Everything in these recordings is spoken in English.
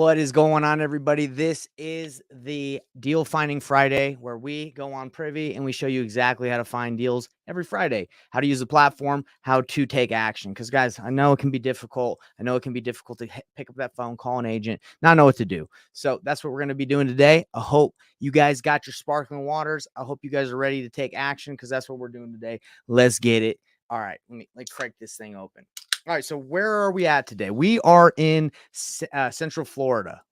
What is going on, everybody? This is the Deal Finding Friday, where we go on Privy and we show you exactly how to find deals every Friday, how to use the platform, how to take action. Because, guys, I know it can be difficult. I know it can be difficult to pick up that phone, call an agent, not know what to do. So that's what we're going to be doing today. I hope you guys got your sparkling waters. I hope you guys are ready to take action, because that's what we're doing today. Let's get it. All right, let me crack this thing open. All right, so where are we at today? We are in Central Florida.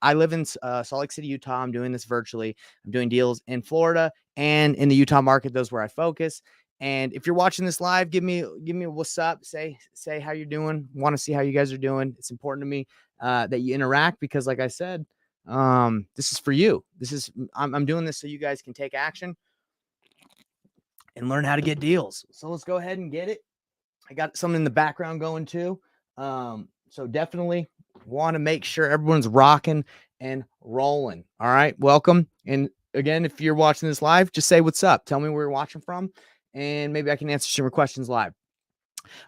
I live in Salt Lake City, Utah. I'm doing this virtually. I'm doing deals in Florida and in the Utah market. Those where I focus. And if you're watching this live, give me a what's up. Say how you're doing. Want to see how you guys are doing. It's important to me that you interact, because, like I said, this is for you. I'm doing this so you guys can take action and learn how to get deals. So let's go ahead and get it. I got something in the background going too. So definitely want to make sure everyone's rocking and rolling. All right. Welcome. And again, if you're watching this live, just say what's up. Tell me where you're watching from, and maybe I can answer some questions live.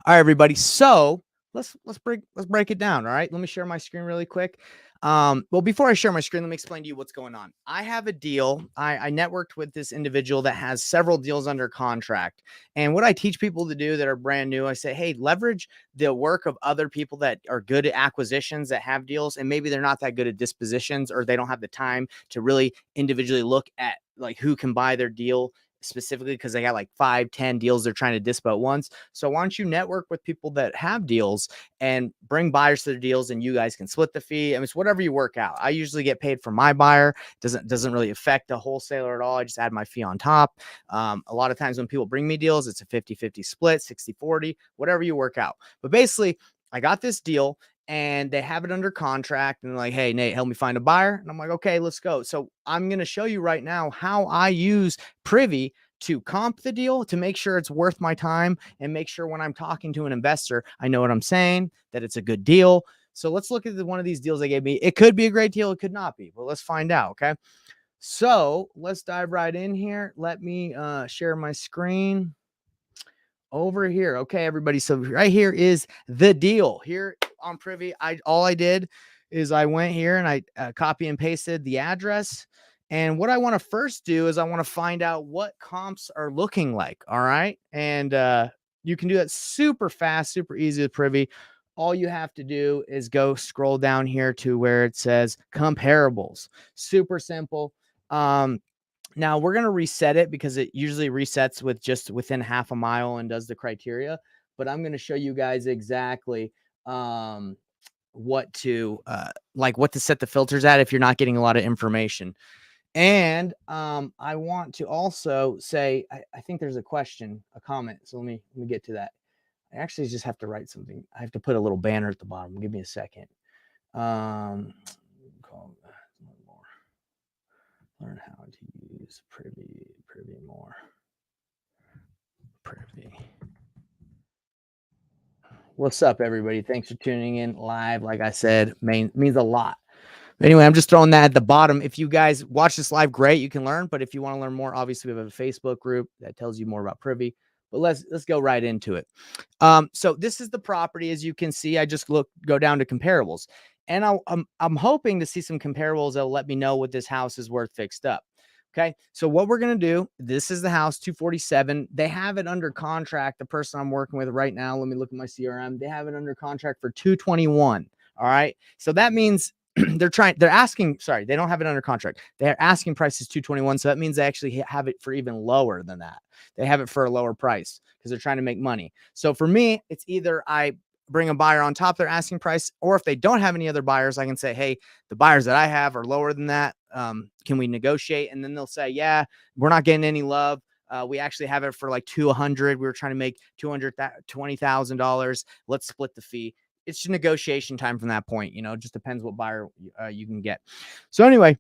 All right, everybody. So let's break it down. All right. Let me share my screen really quick. Well, before I share my screen, let me explain to you what's going on. I have a deal. I networked with this individual that has several deals under contract. And what I teach people to do that are brand new, I say, hey, leverage the work of other people that are good at acquisitions, that have deals, and maybe they're not that good at dispositions, or they don't have the time to really individually look at like who can buy their deal specifically, because they got like 5-10 deals they're trying to dispo at once. So why don't you network with people that have deals and bring buyers to their deals, and you guys can split the fee. I mean, it's whatever you work out. I usually get paid for my buyer. Doesn't really affect the wholesaler at all. I just add my fee on top. A lot of times when people bring me deals, it's a 50-50 split, 60-40, whatever you work out. But basically, I got this deal and they have it under contract, and they're like, hey, Nate, help me find a buyer. And I'm like, okay, let's go. So I'm going to show you right now how I use Privy to comp the deal, to make sure it's worth my time, and make sure when I'm talking to an investor, I know what I'm saying, that it's a good deal. So let's look at one of these deals they gave me. It could be a great deal. It could not be, but let's find out. Okay. So let's dive right in here. Let me share my screen over here. Okay, everybody. So right here is the deal here on Privy. All I did is I went here and I copy and pasted the address. And what I want to first do is I want to find out what comps are looking like. All right. And you can do that super fast, super easy with Privy. All you have to do is go scroll down here to where it says comparables. Super simple. Now we're going to reset it, because it usually resets with just within half a mile and does the criteria. But I'm going to show you guys exactly what to set the filters at if you're not getting a lot of information. And I want to also say, I think there's a comment. So let me get to that. I actually just have to write something. I have to put a little banner at the bottom. Give me a second. Learn how to use Privy more. Privy. What's up, everybody? Thanks for tuning in live. Like I said, means a lot. Anyway, I'm just throwing that at the bottom. If you guys watch this live, great, you can learn. But if you want to learn more, obviously we have a Facebook group that tells you more about Privy. But let's go right into it. So this is the property. As you can see, I just go down to comparables, and I'm hoping to see some comparables that'll let me know what this house is worth fixed up. Okay, so what we're going to do, this is the house, 247. They have it under contract. The person I'm working with right now, let me look at my CRM. They have it under contract for 221. All right, so that means they don't have it under contract. Their asking price is 221. So that means they actually have it for even lower than that. They have it for a lower price because they're trying to make money. So for me, it's either I bring a buyer on top of their asking price, or if they don't have any other buyers, I can say, hey, the buyers that I have are lower than that. Can we negotiate? And then they'll say, yeah, we're not getting any love. We actually have it for like 200. We were trying to make $220,000. Let's split the fee. It's negotiation time from that point. It just depends what buyer you can get. So anyway,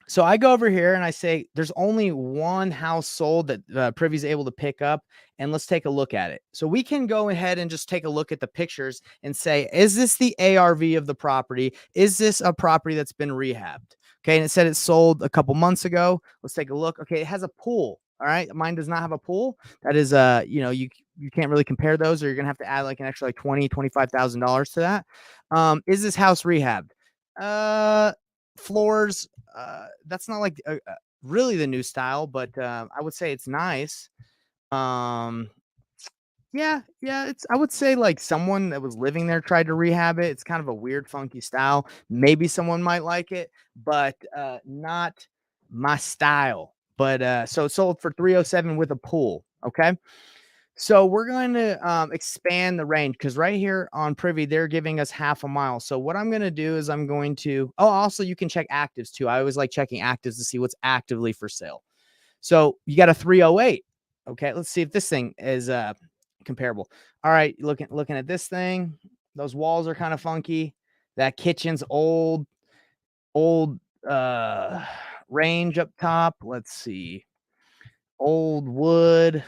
so I go over here and I say, there's only one house sold that Privy's able to pick up, and let's take a look at it. So we can go ahead and just take a look at the pictures and say, is this the ARV of the property? Is this a property that's been rehabbed? Okay, and it said it sold a couple months ago. Let's take a look. Okay, it has a pool. All right, mine does not have a pool. That is, you can't really compare those, or you're gonna have to add like an extra like $20,000-$25,000 to that. Is this house rehabbed? Uh, floors. That's not like really the new style, but I would say it's nice. Um, yeah, yeah. It's I would say like someone that was living there tried to rehab it. It's kind of a weird, funky style. Maybe someone might like it, but not my style. But so it sold for 307 with a pool. Okay. So we're going to expand the range because right here on Privy, they're giving us half a mile. So what I'm going to do is I'm going to, oh, also you can check actives too. I always like checking actives to see what's actively for sale. So you got a 308. Okay, let's see if this thing is comparable. All right, looking at this thing, those walls are kind of funky. That kitchen's old uh range up top. Let's see. Old wood.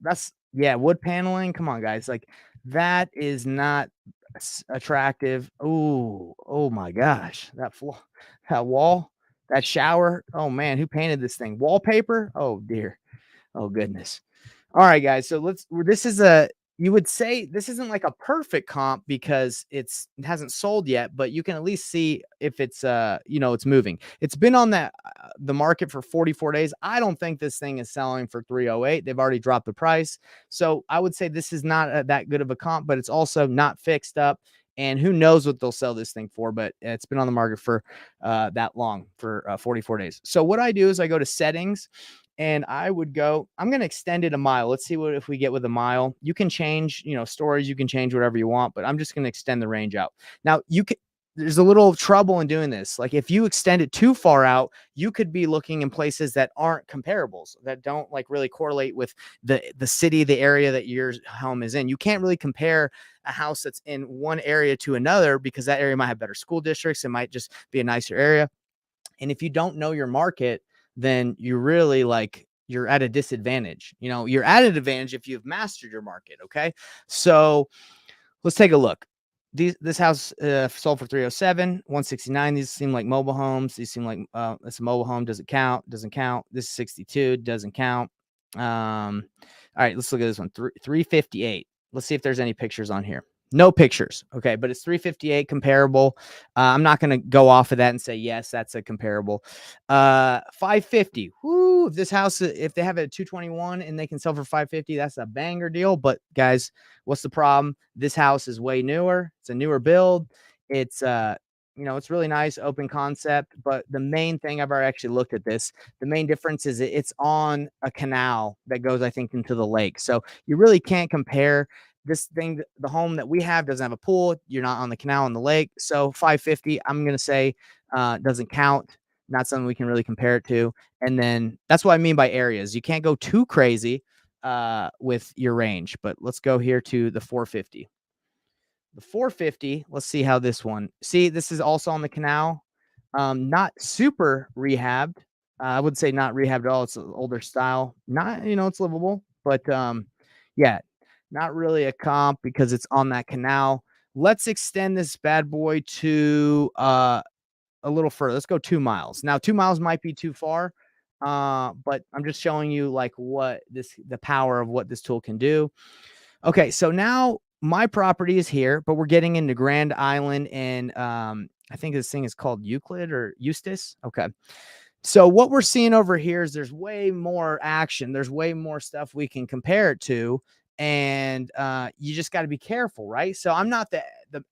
That's yeah, wood paneling. Come on, guys. Like that is not attractive. Oh, oh my gosh. That floor, that wall, that shower. Oh man, who painted this thing? Wallpaper? Oh dear. Oh goodness. All right, guys. So this is a, you would say this isn't like a perfect comp because it hasn't sold yet, but you can at least see if it's it's moving. It's been on the market for 44 days. I don't think this thing is selling for 308. They've already dropped the price. So I would say this is not that good of a comp, but it's also not fixed up. And who knows what they'll sell this thing for, but it's been on the market for that long, for 44 days. So what I do is I go to settings and I would go, I'm going to extend it a mile. Let's see what if we get with a mile. You can change, stories, you can change whatever you want, but I'm just going to extend the range out. Now, there's a little trouble in doing this. Like if you extend it too far out, you could be looking in places that aren't comparables, that don't like really correlate with the city, the area that your home is in. You can't really compare a house that's in one area to another because that area might have better school districts. It might just be a nicer area. And if you don't know your market, then you really you're at a disadvantage. You're at an advantage if you've mastered your market. Okay. So let's take a look. This house sold for 307, 169. These seem like mobile homes. These seem like it's a mobile home. Doesn't count. Doesn't count. This is 62. Doesn't count. All right, let's look at this one. 358. Let's see if there's any pictures on here. No pictures. Okay, but it's 358 comparable. I'm not going to go off of that and say yes, that's a comparable. 550. Whoo! If this house, if they have a 221 and they can sell for 550, that's a banger deal. But guys, what's the problem? This house is way newer. It's a newer build. It's it's really nice, open concept. But the main thing, I've already actually looked at this. The main difference is it's on a canal that goes, I think, into the lake. So you really can't compare this thing. The home that we have doesn't have a pool. You're not on the canal on the lake. So 550, I'm gonna say doesn't count. Not something we can really compare it to. And then that's what I mean by areas. You can't go too crazy with your range. But let's go here to the 450. The 450, let's see how this one. See, this is also on the canal. Not super rehabbed. I would say not rehabbed at all. It's an older style. Not, it's livable, but yeah, not really a comp because it's on that canal. Let's extend this bad boy to a little further. Let's go 2 miles. Now, 2 miles might be too far, but I'm just showing you like the power of what this tool can do. Okay, so now my property is here, but we're getting into Grand Island and I think this thing is called Euclid or Eustis. Okay. So what we're seeing over here is there's way more action. There's way more stuff we can compare it to. And you just got to be careful, right? So I'm not the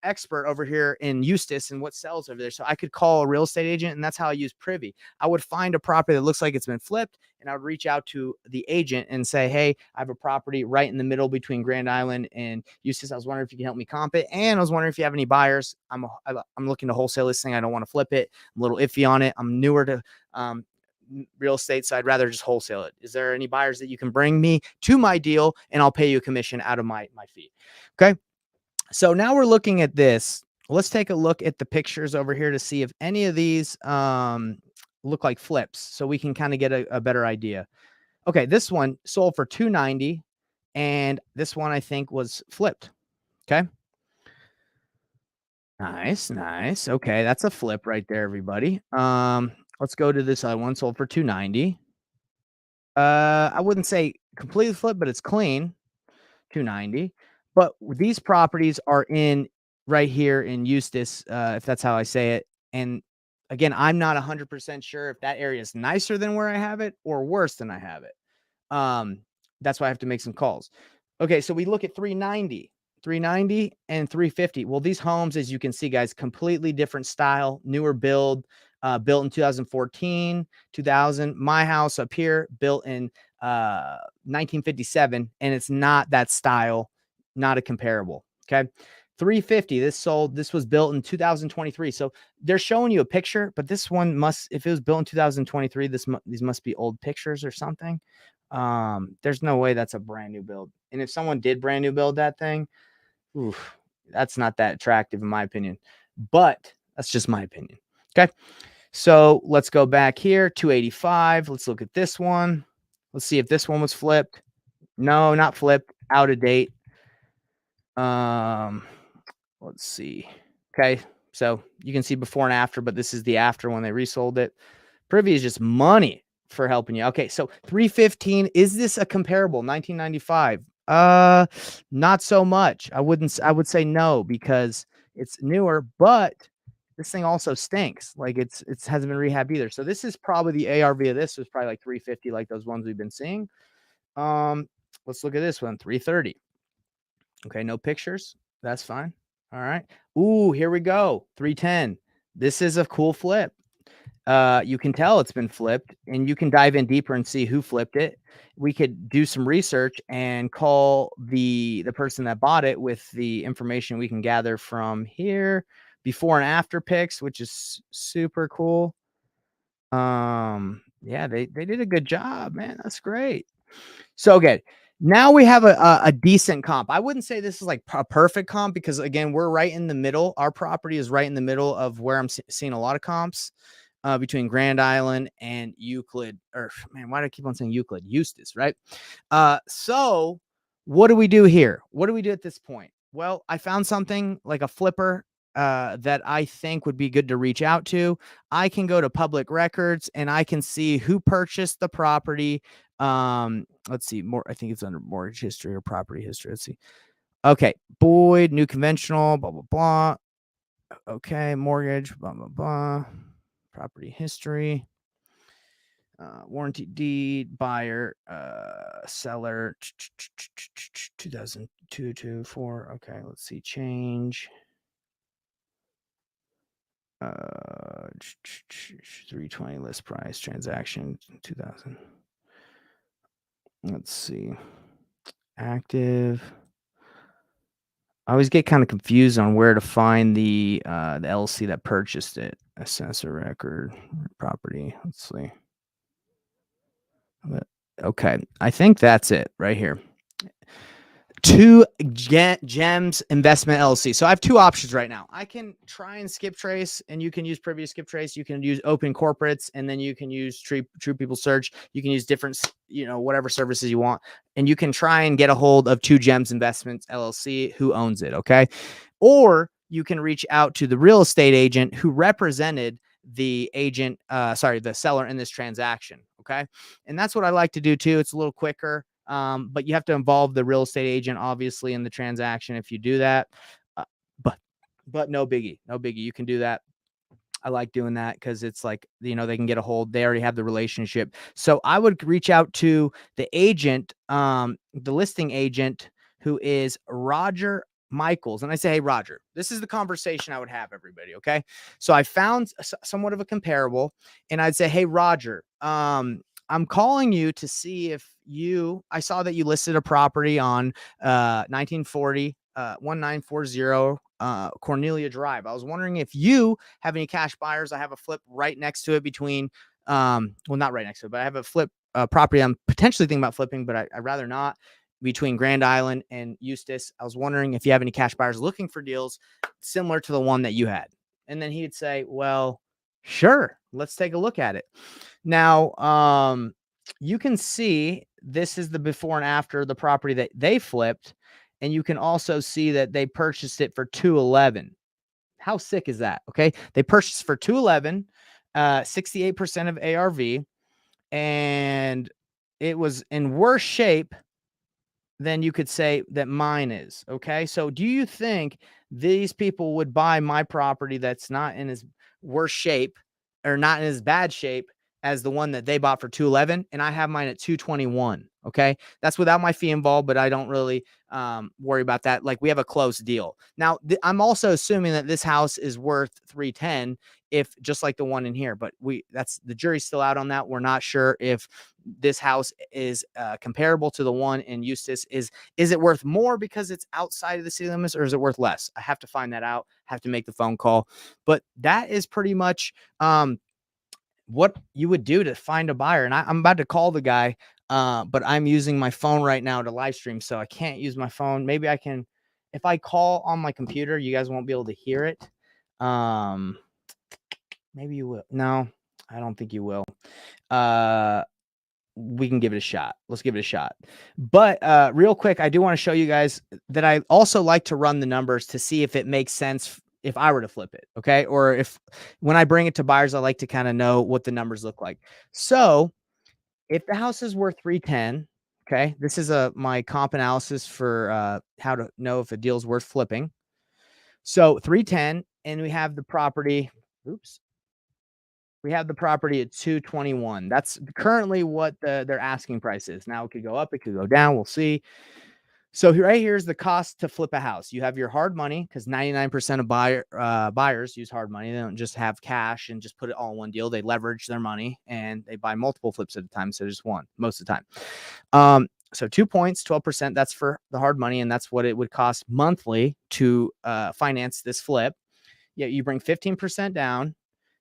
expert over here in Eustis and what sells over there. So I could call a real estate agent, and that's how I use Privy. I would find a property that looks like it's been flipped, and I would reach out to the agent and say, hey, I have a property right in the middle between Grand Island and Eustis. I was wondering if you can help me comp it. And I was wondering if you have any buyers. I'm looking to wholesale this thing. I don't want to flip it. I'm a little iffy on it. I'm newer to real estate, so I'd rather just wholesale it. Is there any buyers that you can bring me to my deal, and I'll pay you a commission out of my fee? Okay. So now we're looking at this. Let's take a look at the pictures over here to see if any of these look like flips, so we can kind of get a better idea. Okay, this one sold for 290, and this one I think was flipped. Okay. Nice, nice. Okay, that's a flip right there, everybody. Let's go to this other one, sold for 290. I wouldn't say completely flip, but it's clean, 290. But these properties are in right here in Eustis, if that's how I say it. And again, I'm not 100% sure if that area is nicer than where I have it or worse than I have it. Um, that's why I have to make some calls. Okay, so we look at 390 and 350. Well, these homes, as you can see, guys, completely different style, newer build, built in 2014, 2000. My house up here, built in 1957, and it's not that style, not a comparable. Okay. 350. This was built in 2023. So they're showing you a picture, but this one must, if it was built in 2023, these must be old pictures or something. There's no way that's a brand new build. And if someone did brand new build that thing, oof, that's not that attractive in my opinion, but that's just my opinion. Okay. So let's go back here, 285. Let's look at this one. Let's see if this one was flipped. No, not flipped, out of date. Let's see. Okay. So you can see before and after, but this is the after when they resold it. Privy is just money for helping you. Okay, so 315, is this a comparable 1995? Not so much. I would say no, because it's newer, but this thing also stinks. Like it hasn't been rehabbed either. So this is probably the ARV of this was probably like 350, like those ones we've been seeing. Let's look at this one, 330. Okay, no pictures. That's fine. All right. Ooh, here we go. 310. This is a cool flip. You can tell it's been flipped, and you can dive in deeper and see who flipped it. We could do some research and call the person that bought it with the information we can gather from here, before and after pics, which is super cool. Yeah, they did a good job, man. That's great. So good. Now we have a decent comp. I wouldn't say this is like a perfect comp, because again, we're right in the middle. Our property is right in the middle of where I'm seeing a lot of comps, between Grand Island and Euclid. Or man, why do I keep on saying Euclid? Eustis, right? So what do we do here? What do we do at this point? Well, I found something like a flipper that I think would be good to reach out to. I can go to public records and I can see who purchased the property. Let's see, more. I think it's under mortgage history or property history. Let's see. Okay, Boyd, new conventional, blah blah blah. Okay, mortgage, blah blah blah. Property history. Warranty deed, buyer, seller, 2002 to 4. Okay, let's see, change. 320 list price, transaction 2000. Let's see, active. I always get kind of confused on where to find the LLC that purchased it. Assessor record, property. Let's see. Okay, I think that's it right here. Two Gems Investment LLC. So I have two options right now. I can try and skip trace, and you can use Privy to skip trace. You can use Open Corporates, and then you can use True People Search. You can use different, whatever services you want, and you can try and get a hold of Two Gems Investments LLC, who owns it. Okay, or you can reach out to the real estate agent who represented the seller in this transaction. Okay, and that's what I like to do too. It's a little quicker. But you have to involve the real estate agent, obviously, in the transaction if you do that. But no biggie. You can do that. I like doing that because it's like, they can get a hold. They already have the relationship. So I would reach out to the agent, the listing agent, who is Roger Michaels. And I say, hey, Roger, this is the conversation I would have, everybody. Okay. So I found somewhat of a comparable, and I'd say, hey, Roger, I'm calling you to see if I saw that you listed a property on 1940, 1940 Cornelia Drive. I was wondering if you have any cash buyers. I have a flip right next to it between, well, not right next to it, but I have a flip property I'm potentially thinking about flipping, but I'd rather not, between Grand Island and Eustis. I was wondering if you have any cash buyers looking for deals similar to the one that you had. And then he'd say, well, sure, let's take a look at it. Now, you can see this is the before and after the property that they flipped, and you can also see that they purchased it for 211. How sick is that? Okay, they purchased for 211, 68% of ARV, and it was in worse shape than you could say that mine is. Okay. So do you think these people would buy my property that's not in as worse shape or not in as bad shape as the one that they bought for 211 and I have mine at 221? Okay. That's without my fee involved, but I don't really worry about that. Like we have a close deal. Now, I'm also assuming that this house is worth 310 if just like the one in here, but that's the jury's still out on that. We're not sure if this house is comparable to the one in Eustis. Is it worth more because it's outside of the city limits, or is it worth less? I have to find that out. Have to make the phone call. But that is pretty much what you would do to find a buyer. And I'm about to call the guy, but I'm using my phone right now to live stream, so I can't use my phone. Maybe I can, if I call on my computer, you guys won't be able to hear it. Maybe you will. No, I don't think you will. We can give it a shot. Let's give it a shot. But real quick, I do want to show you guys that I also like to run the numbers to see if it makes sense if I were to flip it. Okay. Or if when I bring it to buyers, I like to kind of know what the numbers look like. So if the house is worth 310, okay, this is my comp analysis for how to know if a deal is worth flipping. So 310, and we have the property. Oops. We have the property at 221. That's currently what their asking price is. Now it could go up, it could go down. We'll see. So right here is the cost to flip a house. You have your hard money because 99% of buyers use hard money. They don't just have cash and just put it all in one deal. They leverage their money and they buy multiple flips at a time. So just one most of the time. So 2 points, 12%. That's for the hard money, and that's what it would cost monthly to finance this flip. Yeah, you bring 15% down.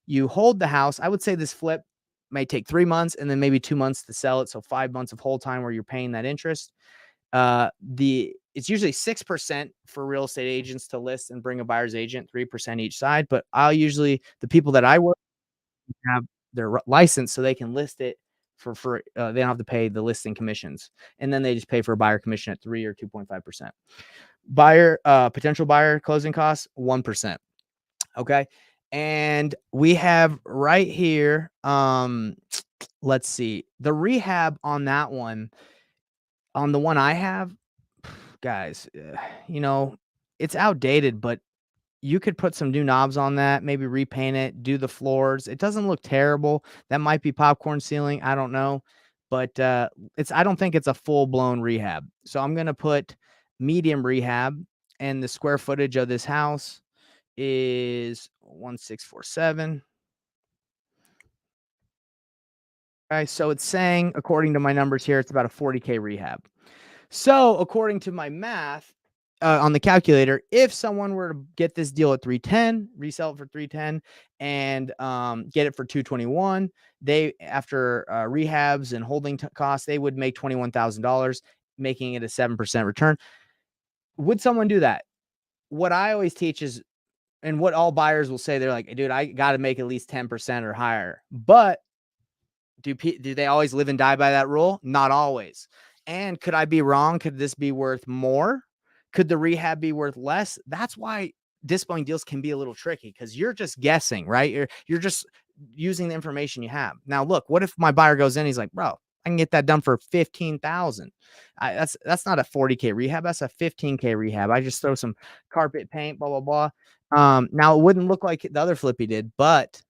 You hold the house. I would say this flip may take 3 months and then maybe 2 months to sell it. So 5 months of hold time where you're paying that interest. It's usually 6% for real estate agents to list and bring a buyer's agent, 3% each side. But the people that I work with have their license so they can list it for they don't have to pay the listing commissions. And then they just pay for a buyer commission at 3 or 2.5%. Potential buyer closing costs, 1%. Okay. And we have right here, let's see, the rehab on that one, on the one I have, guys, it's outdated, but you could put some new knobs on that, maybe repaint it, do the floors. It doesn't look terrible. That might be popcorn ceiling. I don't know, but I don't think it's a full blown rehab. So I'm going to put medium rehab, and the square footage of this house is 1647. Okay, so it's saying, according to my numbers here, it's about a 40K rehab. So according to my math on the calculator, if someone were to get this deal at 310, resell it for 310, and get it for 221, they after rehabs and holding costs, they would make $21,000, making it a 7% return. Would someone do that? What I always teach is, and what all buyers will say, they're like, dude, I got to make at least 10% or higher. But do they always live and die by that rule? Not always. And could I be wrong? Could this be worth more? Could the rehab be worth less? That's why displaying deals can be a little tricky, because you're just guessing, right? You're just using the information you have. Now, look, what if my buyer goes in, he's like, bro, I can get that done for 15,000. That's not a 40K rehab. That's a 15K rehab. I just throw some carpet paint, blah, blah, blah. Now it wouldn't look like the other flip he did, but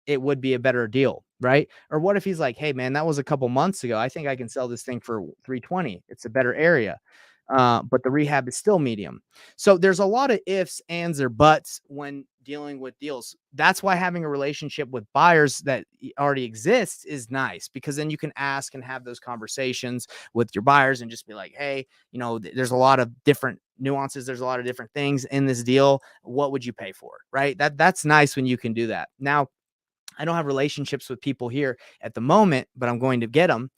it would be a better deal, right? Or what if he's like, hey man, that was a couple months ago. I think I can sell this thing for 320. It's a better area. But the rehab is still medium. So there's a lot of ifs, ands, or buts when dealing with deals. That's why having a relationship with buyers that already exists is nice, because then you can ask and have those conversations with your buyers and just be like, hey, there's a lot of different nuances. There's a lot of different things in this deal. What would you pay for it? Right? That's nice when you can do that. Now, I don't have relationships with people here at the moment, but I'm going to get them.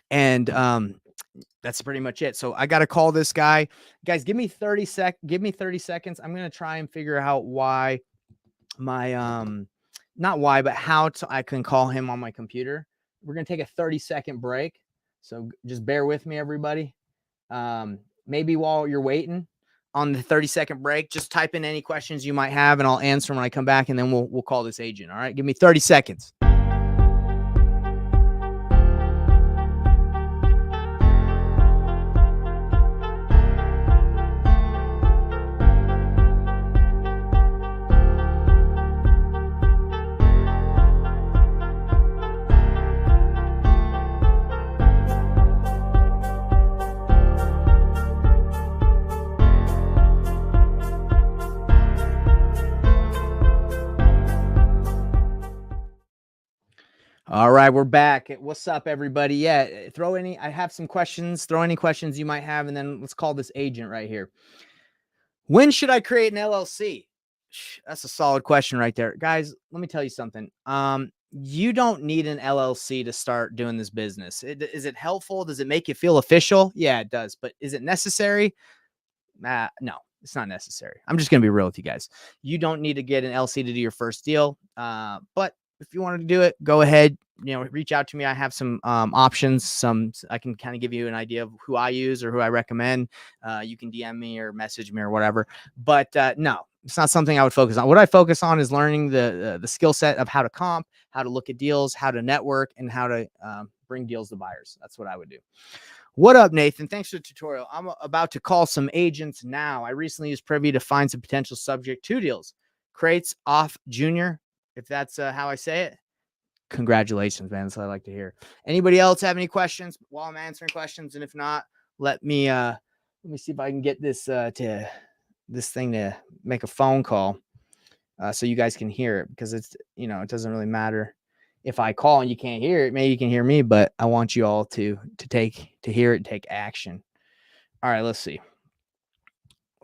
And that's pretty much it. So I got to call this guy. Guys, give me 30 seconds. I'm going to try and figure out why my not why, but how I can call him on my computer. We're going to take a 30-second break. So just bear with me, everybody. Maybe while you're waiting on the 30-second break, just type in any questions you might have and I'll answer when I come back, and then we'll call this agent. All right. Give me 30 seconds. All right, we're back. What's up, everybody? Yeah, I have some questions. Throw any questions you might have, and then let's call this agent right here. When should I create an LLC? That's a solid question right there. Guys, let me tell you something. You don't need an LLC to start doing this business. Is it helpful? Does it make you feel official? Yeah, it does. But is it necessary? No, it's not necessary. I'm just going to be real with you guys. You don't need to get an LC to do your first deal. But if you wanted to do it, go ahead, reach out to me. I have some options. I can kind of give you an idea of who I use or who I recommend. You can DM me or message me or whatever. But no, it's not something I would focus on. What I focus on is learning the skill set of how to comp, how to look at deals, how to network, and how to bring deals to buyers. That's what I would do. What up, Nathan? Thanks for the tutorial. I'm about to call some agents now. I recently used Privy to find some potential subject to deals. Crates off Junior, if that's how I say it. Congratulations, man. That's what I like to hear. Anybody else have any questions while I'm answering questions? And if not, let me see if I can get this thing to make a phone call so you guys can hear it, because it's, it doesn't really matter if I call and you can't hear it. Maybe you can hear me, but I want you all to hear it and take action. All right, let's see.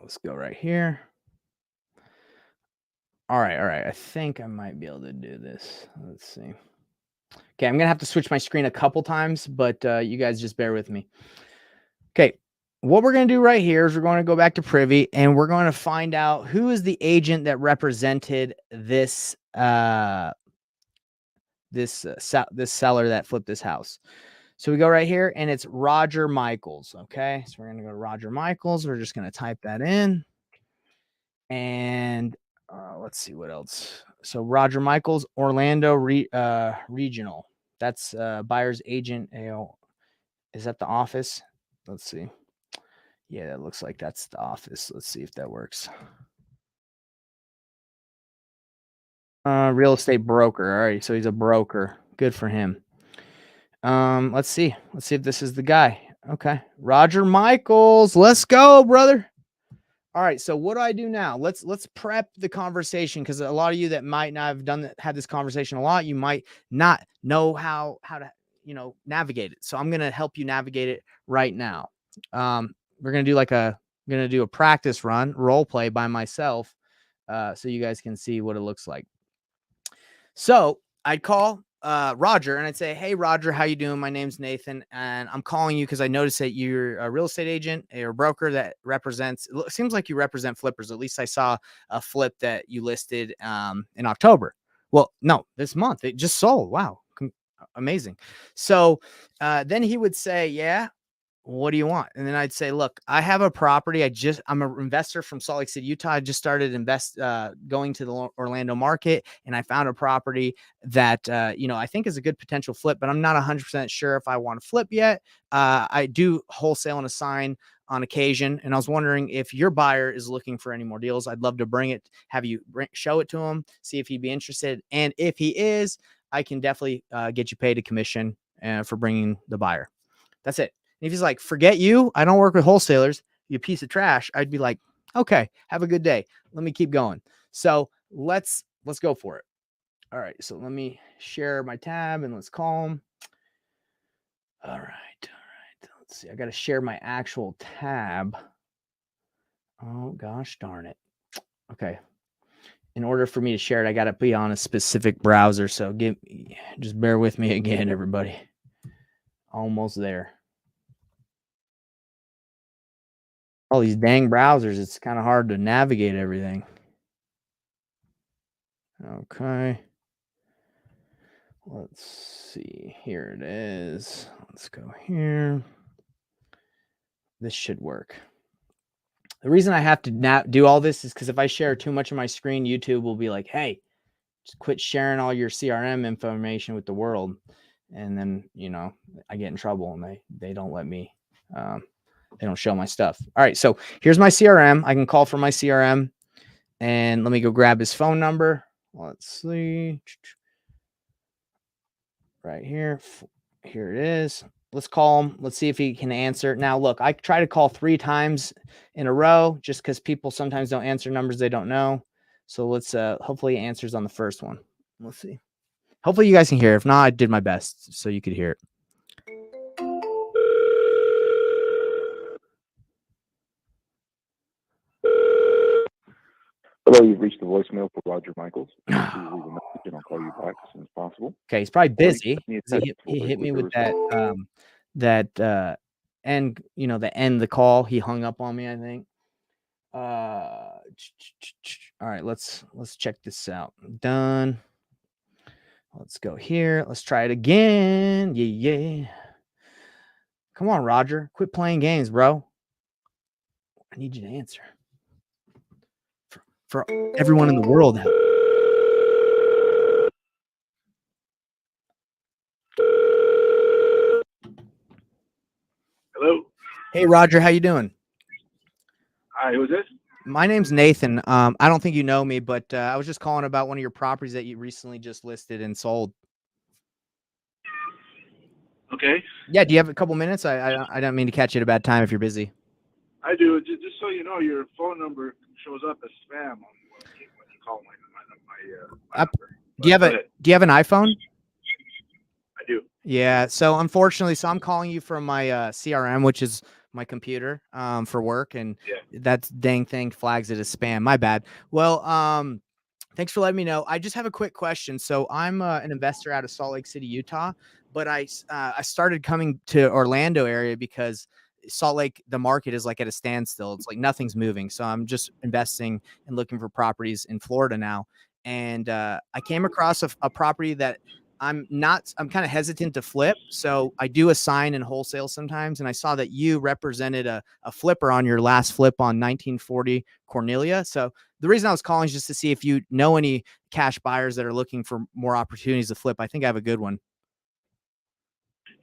Let's go right here. All right. I think I might be able to do this. Let's see. Okay, I'm gonna have to switch my screen a couple times, but you guys just bear with me. Okay, what we're gonna do right here is we're going to go back to Privy, and we're going to find out who is the agent that represented this this seller that flipped this house. So we go right here, and it's Roger Michaels. Okay, so we're gonna go to Roger Michaels. We're just gonna type that in, and let's see what else. So Roger Michaels, Orlando Regional. That's buyer's agent. Is that the office? Let's see. Yeah, that looks like that's the office. Let's see if that works. Real estate broker. All right, so he's a broker. Good for him. Let's see if this is the guy. Okay, Roger Michaels. Let's go, brother. All right, so what do I do now? Let's prep the conversation, because a lot of you that might not have had this conversation a lot, you might not know how to navigate it. So I'm gonna help you navigate it right now. We're gonna do a practice run, role play by myself, so you guys can see what it looks like. So I'd call Roger, and I'd say, "Hey, Roger, how you doing? My name's Nathan, and I'm calling you because I noticed that you're a real estate agent or a broker that represents. It seems like you represent flippers. At least I saw a flip that you listed in October. Well, no, this month it just sold. Wow, amazing. So then he would say, "Yeah, what do you want?" And then I'd say, "Look, I have a property. I'm an investor from Salt Lake City, Utah. I just started going to the Orlando market, and I found a property that, I think is a good potential flip, but I'm not 100% sure if I want to flip yet. I do wholesale and assign on occasion. And I was wondering if your buyer is looking for any more deals. I'd love to have you show it to him, see if he'd be interested. And if he is, I can definitely get you paid a commission for bringing the buyer." That's it. And if he's like, "Forget you, I don't work with wholesalers, you piece of trash," I'd be like, "Okay, have a good day. Let me keep going." So let's go for it. All right. So let me share my tab and let's call him. All right. Let's see. I got to share my actual tab. Oh gosh, darn it. Okay. In order for me to share it, I got to be on a specific browser. So just bear with me again, everybody. Almost there. All these dang browsers, it's kind of hard to navigate everything. Okay. Let's see. Here it is. Let's go here. This should work. The reason I have to do all this is because if I share too much of my screen, YouTube will be like, "Hey, just quit sharing all your CRM information with the world." And then, I get in trouble, and they don't let me, they don't show my stuff. All right. So here's my CRM. I can call from my CRM, and let me go grab his phone number. Let's see. Right here. Here it is. Let's call him. Let's see if he can answer. Now, look, I try to call 3 times in a row just because people sometimes don't answer numbers they don't know. So let's hopefully he answers on the first one. Let's see. Hopefully you guys can hear. If not, I did my best so you could hear it. Hello, you've reached the voicemail for Roger Michaels. Please leave a message and I'll call you back as soon as possible. Okay, he's probably Or you can busy. send me a 'Cause text he hit me your with that response. end, the end the call. He hung up on me, I think. All right, let's check this out. Done. Let's go here. Let's try it again. Yeah. Come on, Roger. Quit playing games, bro. I need you to answer. For everyone in the world. Hello. Hey, Roger, how you doing? Hi, who's this? My name's Nathan. I don't think you know me, but I was just calling about one of your properties that you recently just listed and sold. Okay. Yeah, do you have a couple minutes? I don't mean to catch you at a bad time if you're busy. I do. Just so you know, your phone number shows up as spam when you call my number. Do you have an iPhone? I do. Yeah. So unfortunately, I'm calling you from my CRM, which is my computer for work, and that dang thing flags it as spam. My bad. Well, thanks for letting me know. I just have a quick question. So I'm an investor out of Salt Lake City, Utah, but I started coming to Orlando area because Salt Lake, the market is like at a standstill. It's like nothing's moving. So I'm just investing and looking for properties in Florida now. And I came across a property that I'm kind of hesitant to flip. So I do assign and wholesale sometimes. And I saw that you represented a flipper on your last flip on 1940 Cornelia. So the reason I was calling is just to see if you know any cash buyers that are looking for more opportunities to flip. I think I have a good one.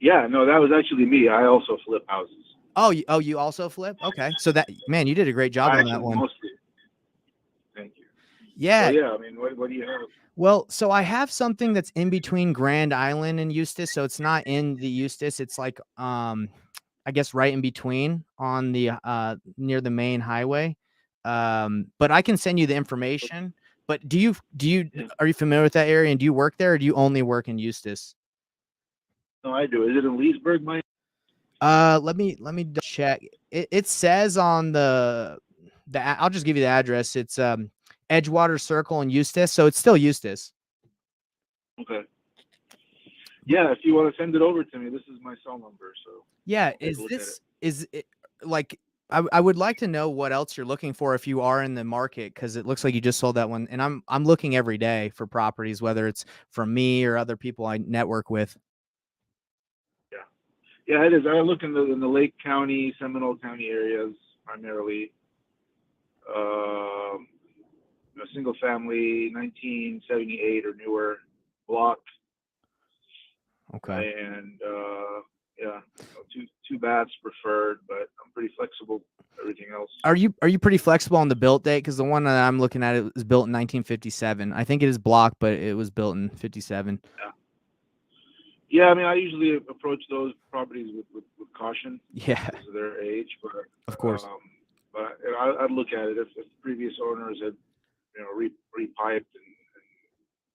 Yeah, no, that was actually me. I also flip houses. Oh, you also flip? Okay. So man, you did a great job on that one. Mostly. Thank you. Yeah. So, yeah, I mean, what do you have? Well, so I have something that's in between Grand Island and Eustis. So it's not in the Eustis. It's like, I guess right in between on the, near the main highway. But I can send you the information. But are you familiar with that area and do you work there or do you only work in Eustis? No, I do. Is it in Leesburg, Mike? Let me check. It says on I'll just give you the address. It's Edgewater Circle in Eustis, so it's still Eustis. Okay. Yeah, if you want to send it over to me, this is my cell number. So yeah, is it like I would like to know what else you're looking for if you are in the market because it looks like you just sold that one, and I'm looking every day for properties, whether it's from me or other people I network with. Yeah, it is. I look in the Lake County, Seminole County areas primarily. Single family, 1978 or newer block. Okay. And two baths preferred, but I'm pretty flexible. Everything else. Are you pretty flexible on the built date? Because the one that I'm looking at is built in 1957. I think it is block, but it was built in 57. Yeah, I mean, I usually approach those properties with caution. Yeah. Because of their age, but of course. But I'd look at it if previous owners had, repiped and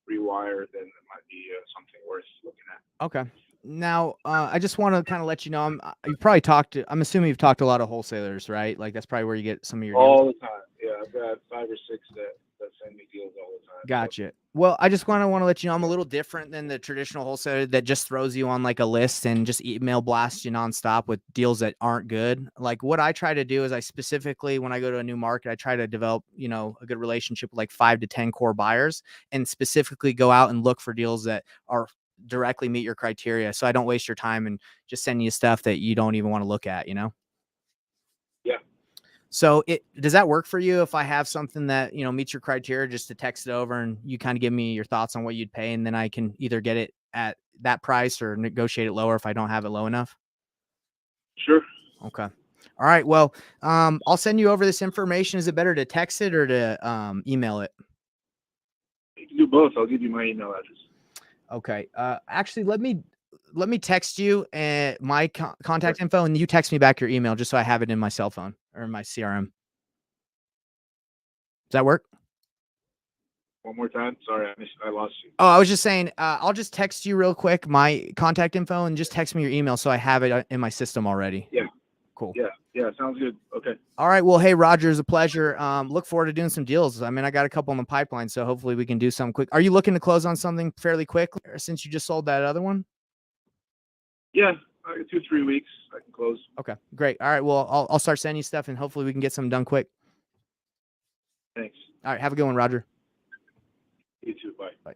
rewired, then it might be something worth looking at. Okay. Now, I just want to kind of let you know, I'm assuming you've talked to a lot of wholesalers, right? Like that's probably where you get some of your deals. All the time. Yeah, I've got 5 or 6 that send me deals all the time. Gotcha. Well, I just want to let you know I'm a little different than the traditional wholesaler that just throws you on like a list and just email blasts you nonstop with deals that aren't good. Like what I try to do is I specifically, when I go to a new market, I try to develop, a good relationship with like 5 to 10 core buyers and specifically go out and look for deals that are directly meet your criteria. So I don't waste your time and just send you stuff that you don't even want to look at, Yeah. So does that work for you if I have something that, meets your criteria just to text it over and you kind of give me your thoughts on what you'd pay and then I can either get it at that price or negotiate it lower if I don't have it low enough? Sure. Okay. All right. Well, I'll send you over this information. Is it better to text it or to email it? You can do both. I'll give you my email address. Okay. Actually, let me text you my contact info and you text me back your email just so I have it in my cell phone or in my CRM. Does that work? One more time. Sorry, I lost you. Oh, I was just saying, I'll just text you real quick my contact info and just text me your email so I have it in my system already. Yeah. Cool. Yeah. Sounds good. Okay. All right. Well, hey, Roger, it's a pleasure. Look forward to doing some deals. I mean, I got a couple in the pipeline, so hopefully we can do something quick. Are you looking to close on something fairly quick since you just sold that other one? Yeah, 2-3 weeks I can close. Okay, great. All right. Well, I'll start sending you stuff and hopefully we can get some done quick. Thanks. All right. Have a good one, Roger. You too. Bye. Bye.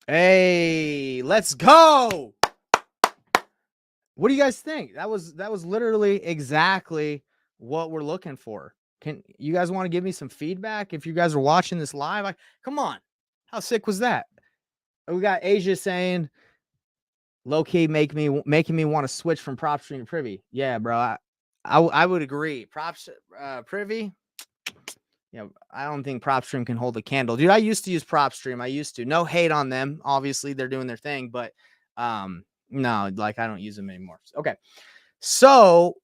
Hey, let's go. What do you guys think? That was literally exactly what we're looking for. Can you guys want to give me some feedback if you guys are watching this live? Come on. How sick was that? We got Asia saying low key making me want to switch from prop stream to Privy. Yeah, bro. I would agree. Privy. Yeah, I don't think PropStream can hold a candle. Dude, I used to use PropStream. I used to. No hate on them. Obviously, they're doing their thing, but no, like I don't use them anymore. Okay. So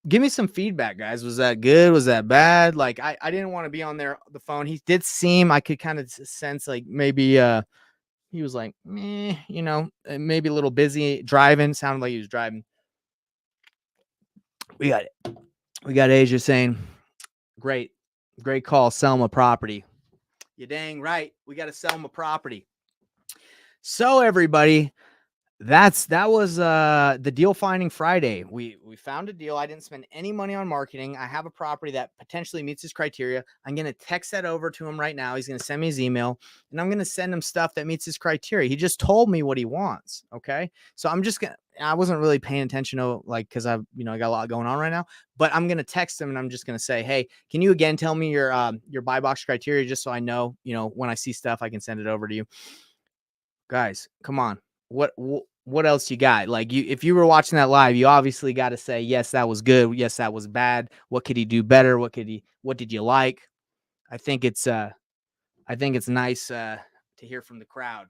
give me some feedback, guys. Was that good? Was that bad? Like I didn't want to be on the phone. He did seem, I could kind of sense like maybe he was like, maybe a little busy driving. Sounded like he was driving. We got Asia saying, great call. Sell my property. You dang right. We got to sell my property. So everybody, that was the Deal Finding Friday. We found a deal. I didn't spend any money on marketing. I have a property that potentially meets his criteria. I'm going to text that over to him right now. He's going to send me his email and I'm going to send him stuff that meets his criteria. He just told me what he wants. Okay. So I wasn't really paying attention to cause I got a lot going on right now, but I'm going to text him and I'm just going to say, hey, can you again tell me your buy box criteria just so I know, when I see stuff, I can send it over to you. Guys, come on. What else you got? Like if you were watching that live, you obviously got to say, yes, that was good. Yes, that was bad. What could he do better? What did you like? I think it's nice to hear from the crowd.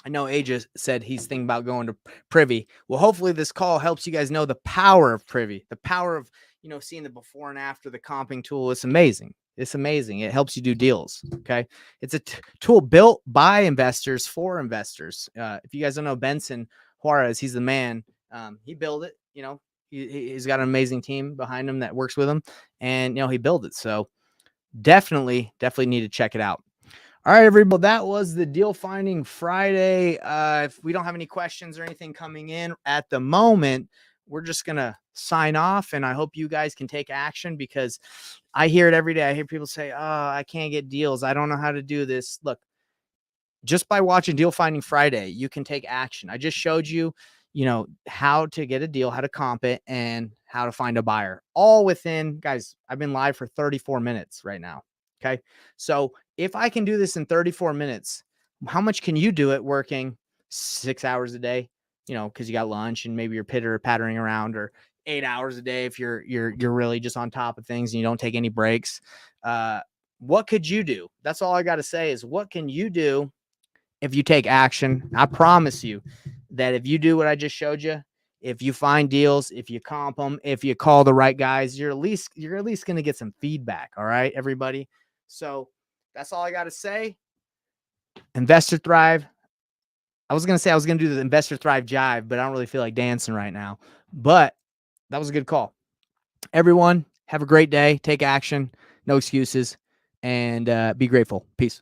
I know Aja said he's thinking about going to Privy. Well, hopefully this call helps you guys know the power of Privy, the power of, seeing the before and after, the comping tool. It's amazing. It's amazing. It helps you do deals. Okay. It's a tool built by investors for investors. If you guys don't know Benson Juarez, he's the man. He built it, he's got an amazing team behind him that works with him and, he built it. So definitely need to check it out. All right, everybody, that was the Deal Finding Friday. If we don't have any questions or anything coming in at the moment, we're just going to sign off. And I hope you guys can take action because I hear it every day. I hear people say, oh, I can't get deals. I don't know how to do this. Look, just by watching Deal Finding Friday, you can take action. I just showed you, how to get a deal, how to comp it, and how to find a buyer. All within, guys, I've been live for 34 minutes right now. Okay. So if I can do this in 34 minutes, how much can you do it working 6 hours a day? Because you got lunch and maybe you're pattering around, or 8 hours a day if you're really just on top of things and you don't take any breaks. What could you do? That's all I got to say is what can you do if you take action? I promise you that if you do what I just showed you, if you find deals, if you comp them, if you call the right guys, you're at least going to get some feedback. All right, everybody. So that's all I got to say. Investor Thrive. I was going to say I was going to do the Investor Thrive jive, but I don't really feel like dancing right now. But that was a good call. Everyone, have a great day. Take action. No excuses. And be grateful. Peace.